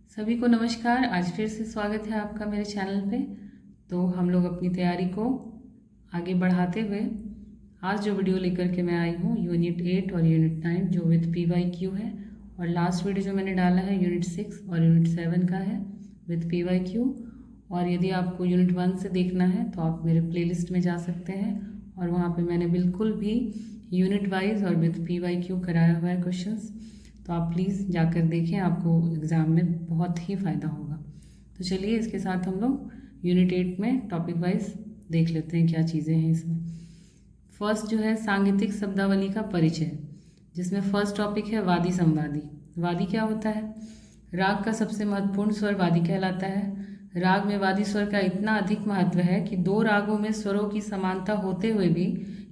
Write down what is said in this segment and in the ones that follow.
सभी को नमस्कार। आज फिर से स्वागत है आपका मेरे चैनल पे। तो हम लोग अपनी तैयारी को आगे बढ़ाते हुए आज जो वीडियो लेकर के मैं आई हूँ यूनिट 8 और यूनिट 9 जो विद PYQ है, और लास्ट वीडियो जो मैंने डाला है यूनिट 6 और यूनिट 7 का है विद PYQ। और यदि आपको यूनिट 1 से देखना है तो आप मेरे प्लेलिस्ट में जा सकते हैं, और वहाँ पे मैंने बिल्कुल भी यूनिट वाइज और विद PYQ कराया हुआ है क्वेश्चंस। तो आप प्लीज़ जाकर देखें, आपको एग्ज़ाम में बहुत ही फ़ायदा होगा। तो चलिए इसके साथ हम लोग यूनिट 8 में टॉपिक वाइज देख लेते हैं क्या चीज़ें हैं इसमें। फर्स्ट जो है सांगीतिक शब्दावली का परिचय, जिसमें फर्स्ट टॉपिक है वादी संवादी। वादी क्या होता है? राग का सबसे महत्वपूर्ण स्वर वादी कहलाता है। राग में वादी स्वर का इतना अधिक महत्व है कि दो रागों में स्वरों की समानता होते हुए भी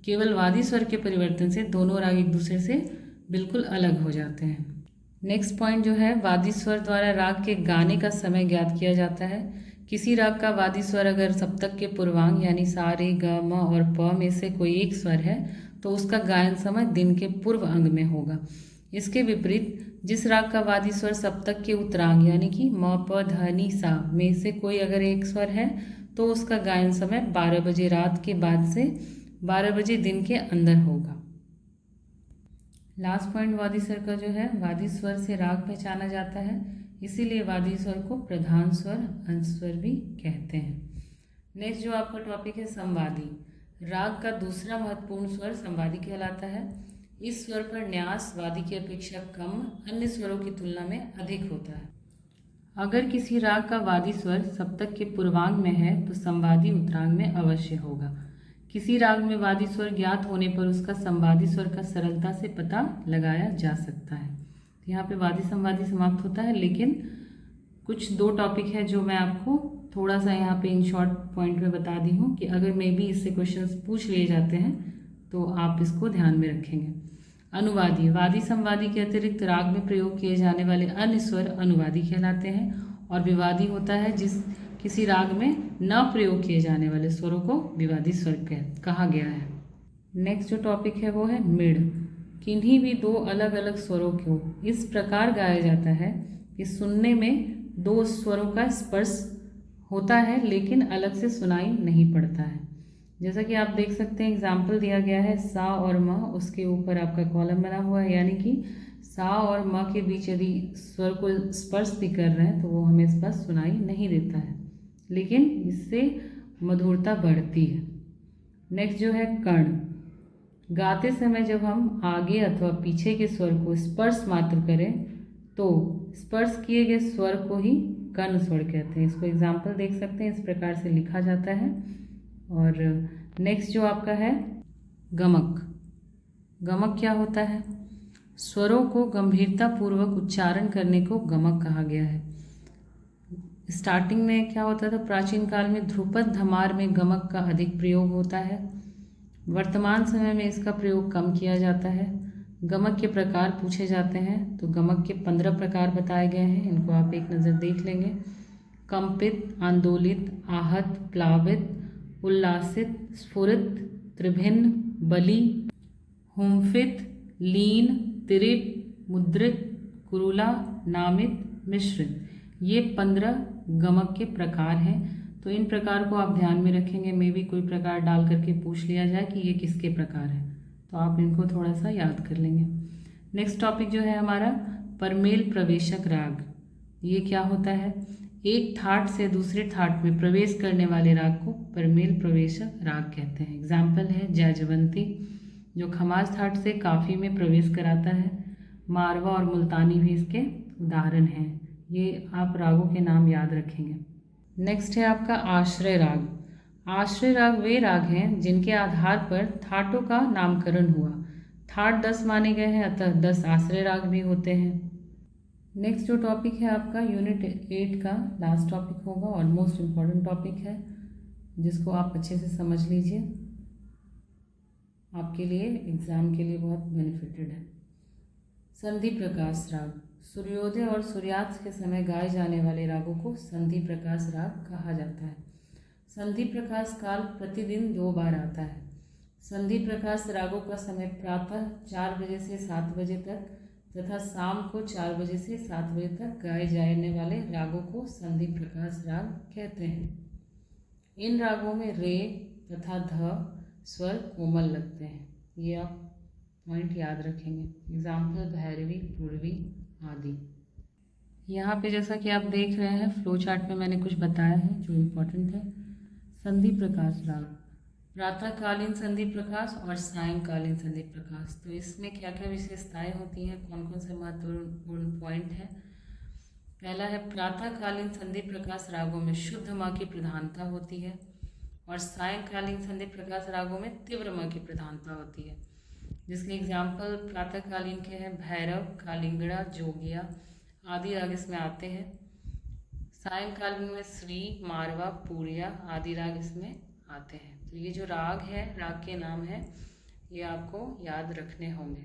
केवल वादी स्वर के परिवर्तन से दोनों राग एक दूसरे से बिल्कुल अलग हो जाते हैं। नेक्स्ट पॉइंट जो है वादी स्वर द्वारा राग के गाने का समय ज्ञात किया जाता है। किसी राग का वादी स्वर अगर सप्तक के पूर्वांग यानी सा रे ग म और प में से कोई एक स्वर है तो उसका गायन समय दिन के पूर्व अंग में होगा। इसके विपरीत जिस राग का वादी स्वर सप्तक के उत्तरांग यानी कि म प ध नि सा में से कोई अगर एक स्वर है तो उसका गायन समय 12 बजे रात के बाद से 12 बजे दिन के अंदर होगा। लास्ट पॉइंट वादी स्वर का जो है, वादी स्वर से राग पहचाना जाता है, इसीलिए वादी स्वर को प्रधान स्वर अंश स्वर भी कहते हैं। नेक्स्ट जो आपका टॉपिक है संवादी। राग का दूसरा महत्वपूर्ण स्वर संवादी कहलाता है। इस स्वर पर न्यास वादी की अपेक्षा कम अन्य स्वरों की तुलना में अधिक होता है। अगर किसी राग का वादी स्वर सप्तक के पूर्वांग में है तो संवादी उत्तरांग में अवश्य होगा। किसी राग में वादी स्वर ज्ञात होने पर उसका संवादी स्वर का सरलता से पता लगाया जा सकता है। यहाँ पे वादी संवादी समाप्त होता है, लेकिन कुछ दो टॉपिक है जो मैं आपको थोड़ा सा यहाँ पे इन शॉर्ट पॉइंट में बता दी हूँ कि अगर मे बी इससे क्वेश्चंस पूछ लिए जाते हैं तो आप इसको ध्यान में रखेंगे। अनुवादी। वादी संवादी के अतिरिक्त राग में प्रयोग किए जाने वाले अन्य स्वर अनुवादी कहलाते हैं, और विवादी होता है जिस किसी राग में न प्रयोग किए जाने वाले स्वरों को विवादी स्वर कहा गया है। नेक्स्ट जो टॉपिक है वो है मिड़। किन्हीं भी दो अलग अलग स्वरों को इस प्रकार गाया जाता है कि सुनने में दो स्वरों का स्पर्श होता है लेकिन अलग से सुनाई नहीं पड़ता है। जैसा कि आप देख सकते हैं एग्जाम्पल दिया गया है सा और म, उसके ऊपर आपका कॉलम बना हुआ है, यानी कि सा और म के बीच यदि स्वर को स्पर्श भी कर रहे हैं तो वो हमें स्पष्ट सुनाई नहीं देता है, लेकिन इससे मधुरता बढ़ती है। नेक्स्ट जो है कर्ण। गाते समय जब हम आगे अथवा पीछे के स्वर को स्पर्श मात्र करें तो स्पर्श किए गए स्वर को ही कर्ण स्वर कहते हैं। इसको एग्जाम्पल देख सकते हैं, इस प्रकार से लिखा जाता है। और नेक्स्ट जो आपका है गमक। गमक क्या होता है? स्वरों को गंभीरता पूर्वक उच्चारण करने को गमक कहा गया है। स्टार्टिंग में क्या होता था, प्राचीन काल में ध्रुपद धमार में गमक का अधिक प्रयोग होता है। वर्तमान समय में इसका प्रयोग कम किया जाता है। गमक के प्रकार पूछे जाते हैं तो गमक के 15 प्रकार बताए गए हैं, इनको आप एक नज़र देख लेंगे। कंपित, आंदोलित, आहत, प्लावित, उल्लासित, स्फुरित, त्रिभिन्न, बली, हुम्फित, लीन, तिरित, मुद्रित, कुरुला, नामित, मिश्रित, ये 15 गमक के प्रकार हैं। तो इन प्रकार को आप ध्यान में रखेंगे, मे भी कोई प्रकार डाल करके पूछ लिया जाए कि ये किसके प्रकार है, तो आप इनको थोड़ा सा याद कर लेंगे। नेक्स्ट टॉपिक जो है हमारा परमेल प्रवेशक राग। ये क्या होता है? एक थाट से दूसरे थाट में प्रवेश करने वाले राग को परमेल प्रवेशक राग कहते हैं। एग्जाम्पल है जयजवंती जो खमाज थाट से काफ़ी में प्रवेश कराता है। मारवा और मुल्तानी भी इसके उदाहरण हैं। ये आप रागों के नाम याद रखेंगे। नेक्स्ट है आपका आश्रय राग। आश्रय राग वे राग हैं जिनके आधार पर थाटों का नामकरण हुआ। थाट 10 माने गए हैं, अतः 10 आश्रय राग भी होते हैं। नेक्स्ट जो टॉपिक है आपका यूनिट 8 का लास्ट टॉपिक होगा और मोस्ट इम्पॉर्टेंट टॉपिक है, जिसको आप अच्छे से समझ लीजिए, आपके लिए एग्ज़ाम के लिए बहुत बेनिफिटेड है। संधि प्रकाश राग। सूर्योदय और सूर्यास्त के समय गाए जाने वाले रागों को संधि प्रकाश राग कहा जाता है। संधि प्रकाश काल प्रतिदिन 2 बार आता है। संधि प्रकाश रागों का समय प्रातः 4 बजे से 7 बजे तक, तथा शाम को 4 बजे से 7 बजे तक गाए जाने वाले रागों को संधि प्रकाश राग कहते हैं। इन रागों में रे तथा ध स्वर कोमल लगते हैं। ये आप पॉइंट याद रखेंगे। एग्जाम्पल भैरवी, पूर्वी आदि। यहाँ पे जैसा कि आप देख रहे हैं फ्लो चार्ट में मैंने कुछ बताया है जो इम्पोर्टेंट है। संधि प्रकाश राग, प्रातःकालीन संधि प्रकाश और सायंकालीन संधि प्रकाश। तो इसमें क्या क्या विशेषताएं होती हैं, कौन कौन से महत्वपूर्ण पॉइंट हैं। पहला है प्रातःकालीन संधि प्रकाश रागों में शुद्ध माँ की प्रधानता होती है और सायंकालीन संधि प्रकाश रागों में तीव्र माँ की प्रधानता होती है। जिसके एग्जाम्पल प्रातःकालीन के हैं भैरव, कालिंगड़ा, जोगिया आदि राग इसमें आते हैं। सायंकालीन में श्री, मारवा, पूरिया आदि राग इसमें आते हैं। तो ये जो राग है, राग के नाम है, ये आपको याद रखने होंगे।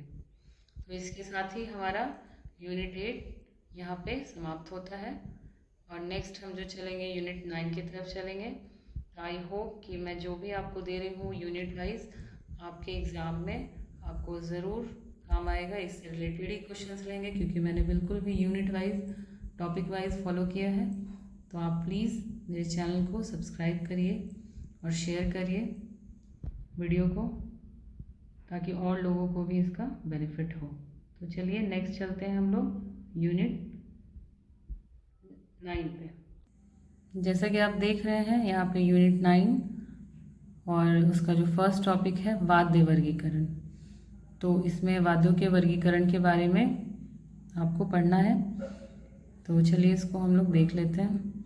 तो इसके साथ ही हमारा यूनिट 8 यहाँ पे समाप्त होता है और नेक्स्ट हम जो चलेंगे यूनिट 9 की तरफ चलेंगे। आई होप कि मैं जो भी आपको दे रही हूँ यूनिट वाइज आपके एग्ज़ाम में आपको ज़रूर काम आएगा। इससे रिलेटेड ही क्वेश्चंस लेंगे क्योंकि मैंने बिल्कुल भी unit wise topic wise follow किया है। तो आप प्लीज़ मेरे चैनल को सब्सक्राइब करिए और शेयर करिए वीडियो को, ताकि और लोगों को भी इसका बेनिफिट हो। तो चलिए नेक्स्ट चलते हैं हम लोग यूनिट 9 पे। जैसा कि आप देख रहे हैं यहाँ पे यूनिट 9 और उसका जो फर्स्ट टॉपिक है वाद्य वर्गीकरण। तो इसमें वाद्यों के वर्गीकरण के बारे में आपको पढ़ना है। तो चलिए इसको हम लोग देख लेते हैं।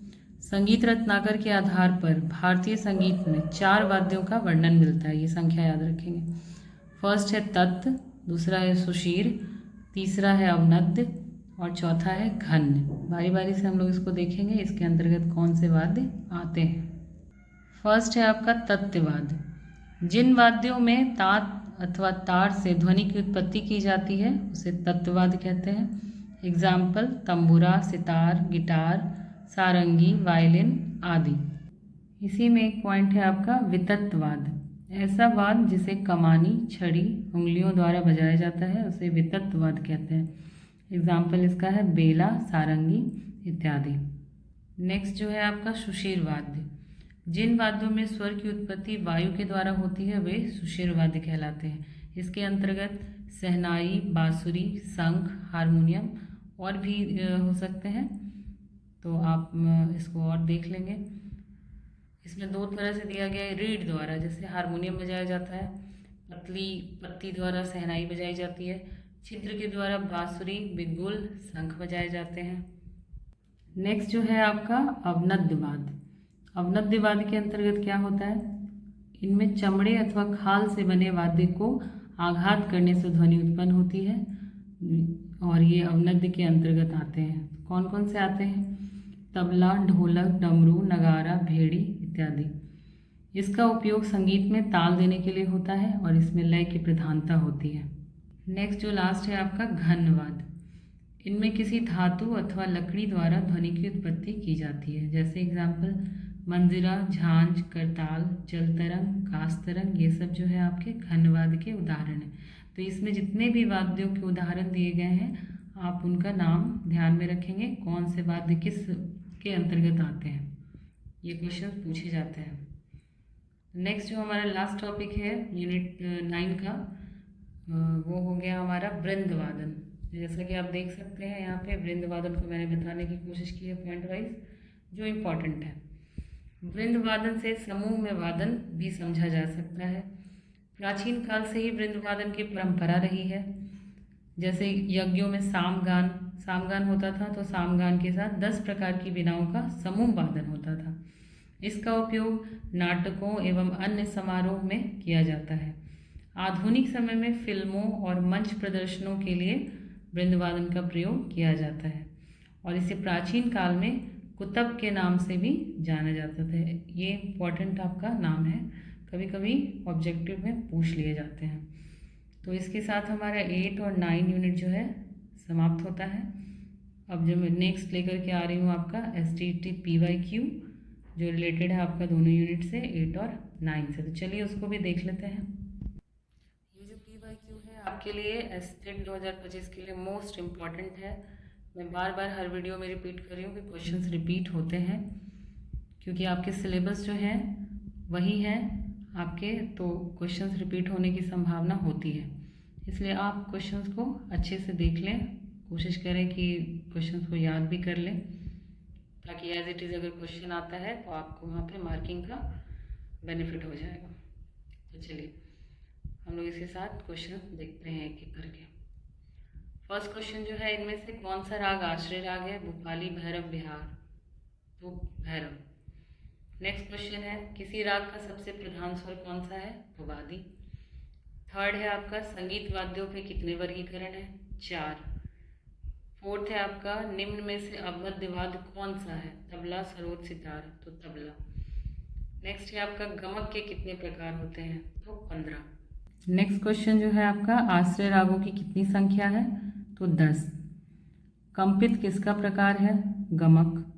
संगीत रत्नाकर के आधार पर भारतीय संगीत में 4 वाद्यों का वर्णन मिलता है। ये संख्या याद रखेंगे। फर्स्ट है तत्, दूसरा है सुशीर, तीसरा है अवनद्य और चौथा है घन। बारी बारी से हम लोग इसको देखेंगे, इसके अंतर्गत कौन से वाद्य आते हैं। फर्स्ट है आपका तत्वाद्य। जिन वाद्यों में तात अथवा तार से ध्वनि की उत्पत्ति की जाती है उसे तत्वाद्य कहते हैं। एग्जाम्पल तंबूरा, सितार, गिटार, सारंगी, वायलिन आदि। इसी में एक पॉइंट है आपका वितत्वाद्य। ऐसा वाद्य जिसे कमानी, छड़ी, उंगलियों द्वारा बजाया जाता है उसे वितत्वाद्य कहते हैं। एग्जाम्पल इसका है बेला, सारंगी इत्यादि। नेक्स्ट जो है आपका सुशीर वाद्य। जिन वाद्यों में स्वर की उत्पत्ति वायु के द्वारा होती है वे सुशीर वाद्य कहलाते हैं। इसके अंतर्गत शहनाई, बांसुरी, शंख, हारमोनियम और भी हो सकते हैं। तो आप इसको और देख लेंगे। इसमें 2 तरह से दिया गया है। रीड द्वारा, जैसे हारमोनियम बजाया जाता है, पतली पत्ती द्वारा शहनाई बजाई जाती है, छिद्र के द्वारा बांसुरी, बिगुल, शंख बजाए जाते हैं। नेक्स्ट जो है आपका अवनद्य वाद्य। अवनद्य वाद्य के अंतर्गत क्या होता है, इनमें चमड़े अथवा खाल से बने वाद्य को आघात करने से ध्वनि उत्पन्न होती है और ये अवनद्य के अंतर्गत आते हैं। कौन कौन से आते हैं, तबला, ढोलक, डमरू, नगारा, भेड़ी इत्यादि। इसका उपयोग संगीत में ताल देने के लिए होता है और इसमें लय की प्रधानता होती है। नेक्स्ट जो लास्ट है आपका घन वाद्य। इनमें किसी धातु अथवा लकड़ी द्वारा ध्वनि की उत्पत्ति की जाती है। जैसे एग्जाम्पल मंजिरा, झांझ, करताल, जलतरंग, कास्तरंग, ये सब जो है आपके घन वाद्य के उदाहरण हैं। तो इसमें जितने भी वाद्यों के उदाहरण दिए गए हैं आप उनका नाम ध्यान में रखेंगे, कौन से वाद्य किस के अंतर्गत आते हैं, ये क्वेश्चन पूछे जाते हैं। नेक्स्ट जो हमारा लास्ट टॉपिक है यूनिट 9 का वो हो गया हमारा वृंदवादन। जैसा कि आप देख सकते हैं यहाँ पे वृंदवादन को मैंने बताने की कोशिश की है पॉइंट वाइज जो इम्पोर्टेंट है। वृंदवादन से समूह में वादन भी समझा जा सकता है। प्राचीन काल से ही वृंदवादन की परंपरा रही है। जैसे यज्ञों में सामगान होता था तो सामगान के साथ 10 प्रकार की वीणाओं का समूह वादन होता था। इसका उपयोग नाटकों एवं अन्य समारोह में किया जाता है। आधुनिक समय में फिल्मों और मंच प्रदर्शनों के लिए वृंदवादन का प्रयोग किया जाता है और इसे प्राचीन काल में कुतब के नाम से भी जाना जाता था। ये इम्पोर्टेंट आपका नाम है, कभी कभी ऑब्जेक्टिव में पूछ लिए जाते हैं। तो इसके साथ हमारा 8 और 9 यूनिट जो है समाप्त होता है। अब जो मैं नेक्स्ट लेकर के आ रही हूँ आपका STT PYQ जो रिलेटेड है आपका दोनों यूनिट से 8 और 9 से। तो चलिए उसको भी देख लेते हैं। ये जो PYQ है आपके लिए एसटेट 2025 के लिए मोस्ट इम्पॉर्टेंट है। मैं बार बार हर वीडियो में रिपीट कर रही हूँ कि क्वेश्चंस रिपीट होते हैं, क्योंकि आपके सिलेबस जो है वही है आपके, तो क्वेश्चंस रिपीट होने की संभावना होती है। इसलिए आप क्वेश्चंस को अच्छे से देख लें, कोशिश करें कि क्वेश्चंस को याद भी कर लें, ताकि एज इट इज़ अगर क्वेश्चन आता है तो आपको वहाँ पे मार्किंग का बेनिफिट हो जाएगा। तो चलिए हम लोग इसके साथ क्वेश्चन देखते हैं एक एक करके। फर्स्ट क्वेश्चन जो है, इनमें से कौन सा राग आश्रय राग है? भूपाली, भैरव, बिहार। तो भैरव। नेक्स्ट क्वेश्चन है, किसी राग का सबसे प्रधान स्वर कौन सा है? तो वादी। थर्ड है आपका, संगीत वाद्यों के कितने वर्गीकरण है? 4। फोर्थ है आपका, निम्न में से अवमध्य वाद्य कौन सा है? तबला, सरोद, सितार। तो तबला। नेक्स्ट है आपका, गमक के कितने प्रकार होते हैं? तो 15। नेक्स्ट क्वेश्चन जो है आपका, आश्रय रागों की कितनी संख्या है? तो 10। कंपित किसका प्रकार है? गमक।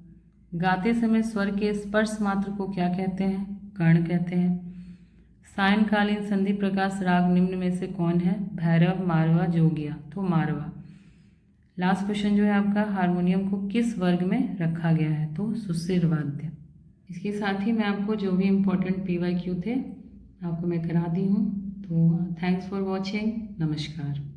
गाते समय स्वर के स्पर्श मात्र को क्या कहते हैं? कर्ण कहते हैं। सायंकालीन संधि प्रकाश राग निम्न में से कौन है? भैरव, मारवा, जोगिया। तो मारवा। लास्ट क्वेश्चन जो है आपका, हारमोनियम को किस वर्ग में रखा गया है? तो सुशिर वाद्य। इसके साथ ही मैं आपको जो भी इम्पोर्टेंट PYQ थे आपको मैं करा दी हूँ। तो थैंक्स फॉर वॉचिंग। नमस्कार।